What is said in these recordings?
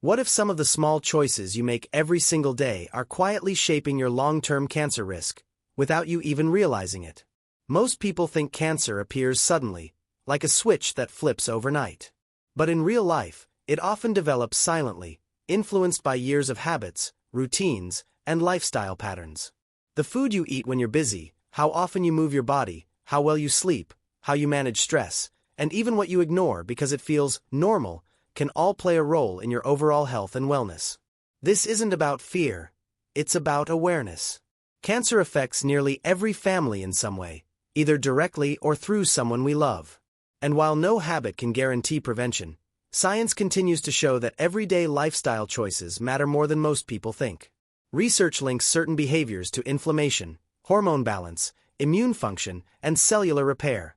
What if some of the small choices you make every single day are quietly shaping your long-term cancer risk, without you even realizing it? Most people think cancer appears suddenly, like a switch that flips overnight. But in real life, it often develops silently, influenced by years of habits, routines, and lifestyle patterns. The food you eat when you're busy, how often you move your body, how well you sleep, how you manage stress, and even what you ignore because it feels normal, can all play a role in your overall health and wellness. This isn't about fear, it's about awareness. Cancer affects nearly every family in some way, either directly or through someone we love. And while no habit can guarantee prevention, science continues to show that everyday lifestyle choices matter more than most people think. Research links certain behaviors to inflammation, hormone balance, immune function, and cellular repair,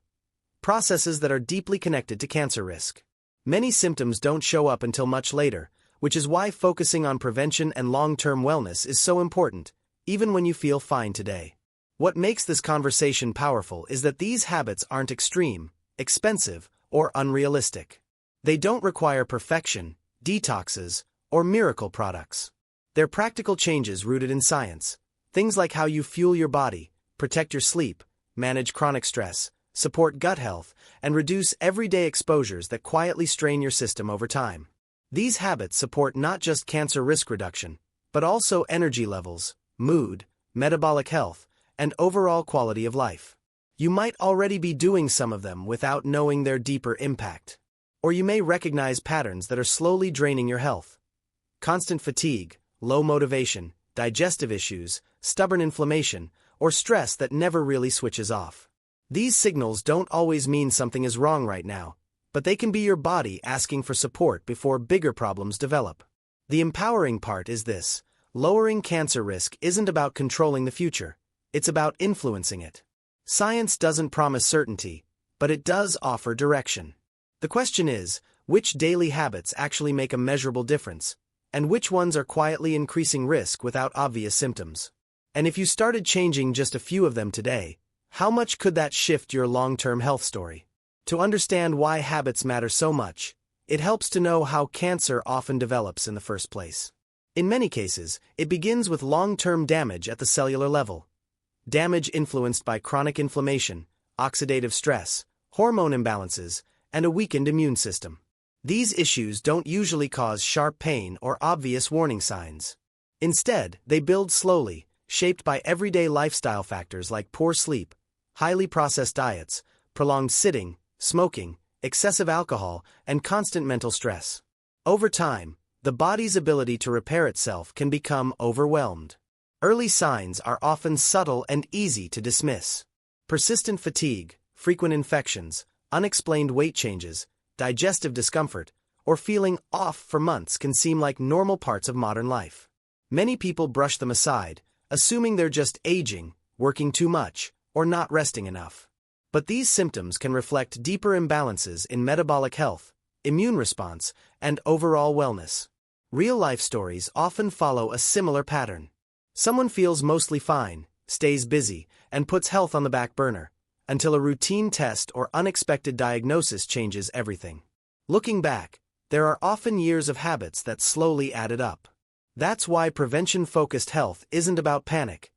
processes that are deeply connected to cancer risk. Many symptoms don't show up until much later, which is why focusing on prevention and long-term wellness is so important, even when you feel fine today. What makes this conversation powerful is that these habits aren't extreme, expensive, or unrealistic. They don't require perfection, detoxes, or miracle products. They're practical changes rooted in science, things like how you fuel your body, protect your sleep, manage chronic stress, support gut health, and reduce everyday exposures that quietly strain your system over time. These habits support not just cancer risk reduction, but also energy levels, mood, metabolic health, and overall quality of life. You might already be doing some of them without knowing their deeper impact. Or you may recognize patterns that are slowly draining your health. Constant fatigue, low motivation, digestive issues, stubborn inflammation, or stress that never really switches off. These signals don't always mean something is wrong right now, but they can be your body asking for support before bigger problems develop. The empowering part is this: lowering cancer risk isn't about controlling the future, it's about influencing it. Science doesn't promise certainty, but it does offer direction. The question is, which daily habits actually make a measurable difference, and which ones are quietly increasing risk without obvious symptoms? And if you started changing just a few of them today, how much could that shift your long-term health story? To understand why habits matter so much, it helps to know how cancer often develops in the first place. In many cases, it begins with long-term damage at the cellular level. Damage influenced by chronic inflammation, oxidative stress, hormone imbalances, and a weakened immune system. These issues don't usually cause sharp pain or obvious warning signs. Instead, they build slowly, shaped by everyday lifestyle factors like poor sleep, highly processed diets, prolonged sitting, smoking, excessive alcohol, and constant mental stress. Over time, the body's ability to repair itself can become overwhelmed. Early signs are often subtle and easy to dismiss. Persistent fatigue, frequent infections, unexplained weight changes, digestive discomfort, or feeling off for months can seem like normal parts of modern life. Many people brush them aside, assuming they're just aging, working too much, or not resting enough. But these symptoms can reflect deeper imbalances in metabolic health, immune response, and overall wellness. Real-life stories often follow a similar pattern. Someone feels mostly fine, stays busy, and puts health on the back burner, until a routine test or unexpected diagnosis changes everything. Looking back, there are often years of habits that slowly added up. That's why prevention-focused health isn't about panic.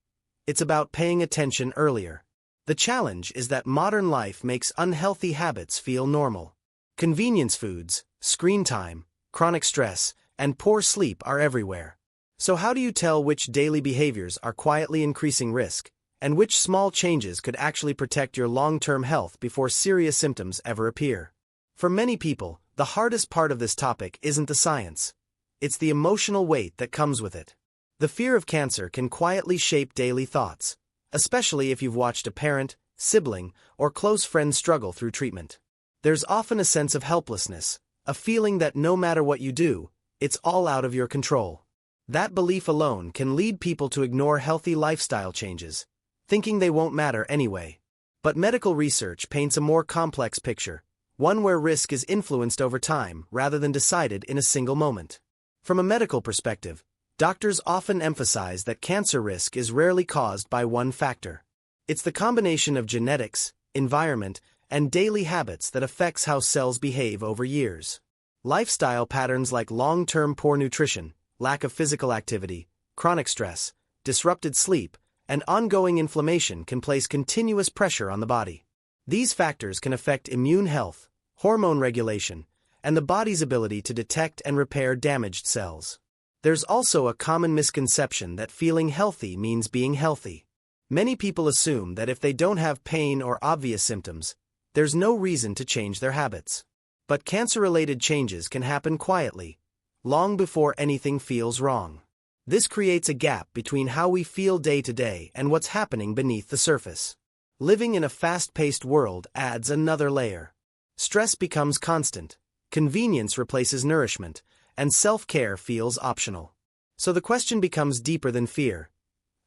It's about paying attention earlier. The challenge is that modern life makes unhealthy habits feel normal. Convenience foods, screen time, chronic stress, and poor sleep are everywhere. So how do you tell which daily behaviors are quietly increasing risk, and which small changes could actually protect your long-term health before serious symptoms ever appear? For many people, the hardest part of this topic isn't the science. It's the emotional weight that comes with it. The fear of cancer can quietly shape daily thoughts, especially if you've watched a parent, sibling, or close friend struggle through treatment. There's often a sense of helplessness, a feeling that no matter what you do, it's all out of your control. That belief alone can lead people to ignore healthy lifestyle changes, thinking they won't matter anyway. But medical research paints a more complex picture, one where risk is influenced over time rather than decided in a single moment. From a medical perspective, doctors often emphasize that cancer risk is rarely caused by one factor. It's the combination of genetics, environment, and daily habits that affects how cells behave over years. Lifestyle patterns like long-term poor nutrition, lack of physical activity, chronic stress, disrupted sleep, and ongoing inflammation can place continuous pressure on the body. These factors can affect immune health, hormone regulation, and the body's ability to detect and repair damaged cells. There's also a common misconception that feeling healthy means being healthy. Many people assume that if they don't have pain or obvious symptoms, there's no reason to change their habits. But cancer-related changes can happen quietly, long before anything feels wrong. This creates a gap between how we feel day to day and what's happening beneath the surface. Living in a fast-paced world adds another layer. Stress becomes constant, convenience replaces nourishment, and self-care feels optional. So the question becomes deeper than fear.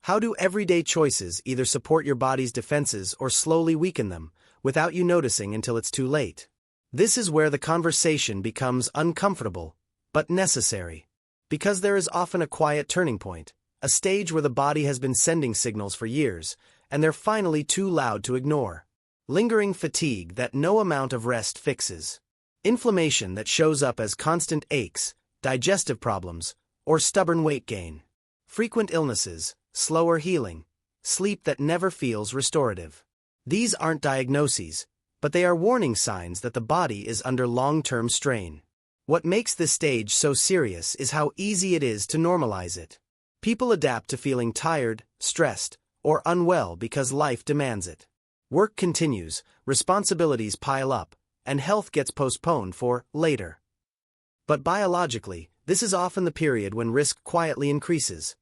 How do everyday choices either support your body's defenses or slowly weaken them, without you noticing until it's too late? This is where the conversation becomes uncomfortable, but necessary. Because there is often a quiet turning point, a stage where the body has been sending signals for years, and they're finally too loud to ignore. Lingering fatigue that no amount of rest fixes. Inflammation that shows up as constant aches, digestive problems, or stubborn weight gain. Frequent illnesses, slower healing, sleep that never feels restorative. These aren't diagnoses, but they are warning signs that the body is under long-term strain. What makes this stage so serious is how easy it is to normalize it. People adapt to feeling tired, stressed, or unwell because life demands it. Work continues, responsibilities pile up, and health gets postponed for later. But biologically, this is often the period when risk quietly increases.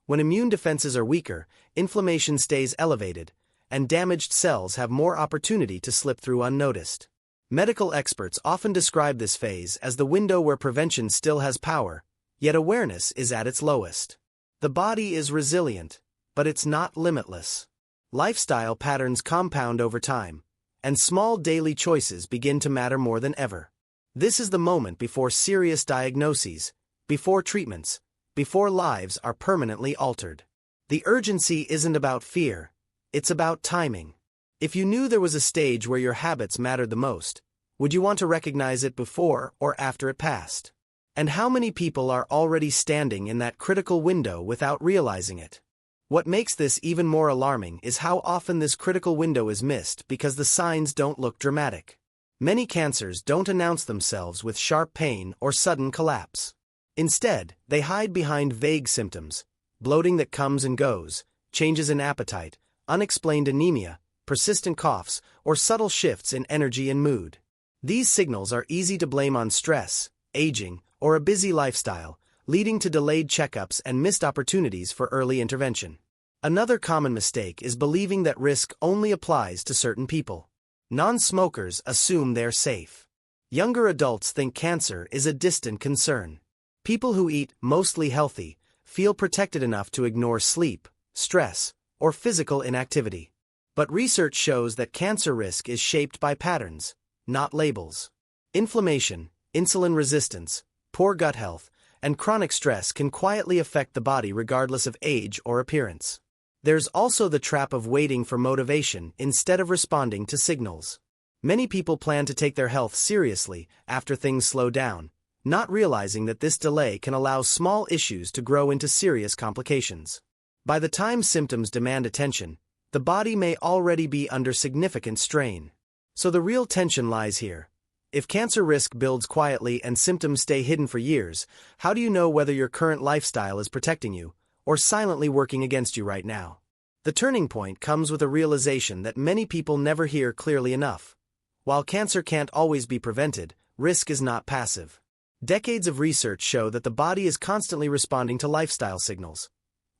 When immune defenses are weaker, inflammation stays elevated, and damaged cells have more opportunity to slip through unnoticed. Medical experts often describe this phase as the window where prevention still has power, yet awareness is at its lowest. The body is resilient, but it's not limitless. Lifestyle patterns compound over time, and small daily choices begin to matter more than ever. This is the moment before serious diagnoses, before treatments, before lives are permanently altered. The urgency isn't about fear, it's about timing. If you knew there was a stage where your habits mattered the most, would you want to recognize it before or after it passed? And how many people are already standing in that critical window without realizing it? What makes this even more alarming is how often this critical window is missed because the signs don't look dramatic. Many cancers don't announce themselves with sharp pain or sudden collapse. Instead, they hide behind vague symptoms, bloating that comes and goes, changes in appetite, unexplained anemia, persistent coughs, or subtle shifts in energy and mood. These signals are easy to blame on stress, aging, or a busy lifestyle, leading to delayed checkups and missed opportunities for early intervention. Another common mistake is believing that risk only applies to certain people. Non-smokers assume they're safe. Younger adults think cancer is a distant concern. People who eat mostly healthy feel protected enough to ignore sleep, stress, or physical inactivity. But research shows that cancer risk is shaped by patterns, not labels. Inflammation, insulin resistance, poor gut health, and chronic stress can quietly affect the body regardless of age or appearance. There's also the trap of waiting for motivation instead of responding to signals. Many people plan to take their health seriously after things slow down, not realizing that this delay can allow small issues to grow into serious complications. By the time symptoms demand attention, the body may already be under significant strain. So the real tension lies here. If cancer risk builds quietly and symptoms stay hidden for years, how do you know whether your current lifestyle is protecting you, or silently working against you right now? The turning point comes with a realization that many people never hear clearly enough. While cancer can't always be prevented, risk is not passive. Decades of research show that the body is constantly responding to lifestyle signals.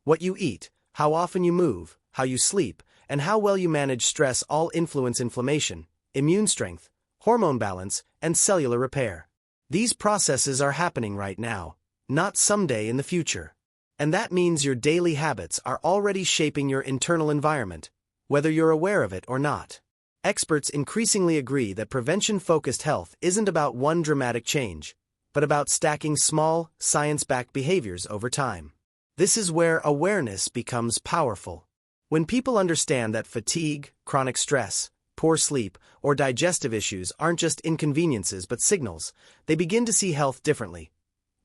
What you eat, how often you move, how you sleep, and how well you manage stress all influence inflammation, immune strength, hormone balance, and cellular repair. These processes are happening right now, not someday in the future. And that means your daily habits are already shaping your internal environment, whether you're aware of it or not. Experts increasingly agree that prevention-focused health isn't about one dramatic change, but about stacking small, science-backed behaviors over time. This is where awareness becomes powerful. When people understand that fatigue, chronic stress, poor sleep, or digestive issues aren't just inconveniences but signals. They begin to see health differently.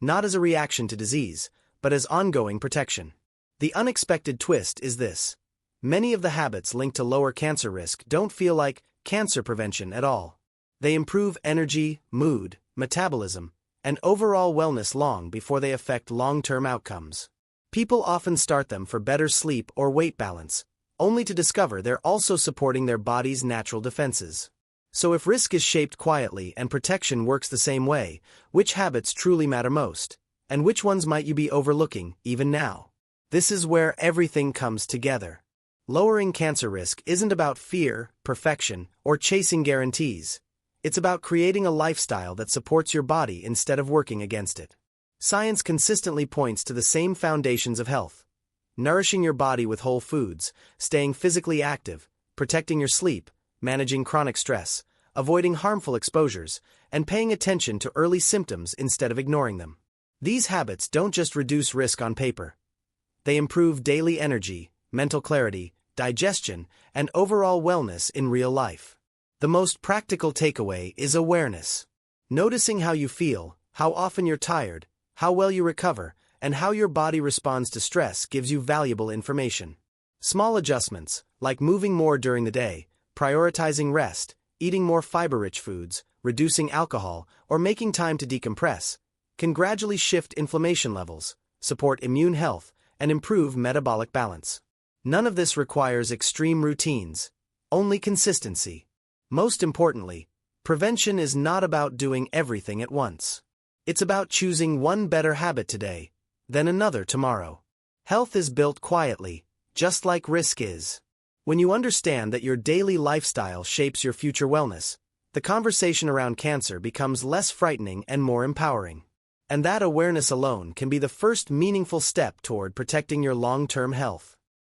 Not as a reaction to disease, but as ongoing protection. The unexpected twist is this. Many of the habits linked to lower cancer risk don't feel like cancer prevention at all. They improve energy, mood, metabolism, and overall wellness long before they affect long-term outcomes. People often start them for better sleep or weight balance, only to discover they're also supporting their body's natural defenses. So if risk is shaped quietly and protection works the same way, which habits truly matter most? And which ones might you be overlooking, even now? This is where everything comes together. Lowering cancer risk isn't about fear, perfection, or chasing guarantees. It's about creating a lifestyle that supports your body instead of working against it. Science consistently points to the same foundations of health. Nourishing your body with whole foods, staying physically active, protecting your sleep, managing chronic stress, avoiding harmful exposures, and paying attention to early symptoms instead of ignoring them. These habits don't just reduce risk on paper. They improve daily energy, mental clarity, digestion, and overall wellness in real life. The most practical takeaway is awareness. Noticing how you feel, how often you're tired, how well you recover, and how your body responds to stress gives you valuable information. Small adjustments, like moving more during the day, prioritizing rest, eating more fiber-rich foods, reducing alcohol, or making time to decompress, can gradually shift inflammation levels, support immune health, and improve metabolic balance. None of this requires extreme routines, only consistency. Most importantly, prevention is not about doing everything at once. It's about choosing one better habit today, then another tomorrow. Health is built quietly, just like risk is. When you understand that your daily lifestyle shapes your future wellness, the conversation around cancer becomes less frightening and more empowering. And that awareness alone can be the first meaningful step toward protecting your long-term health.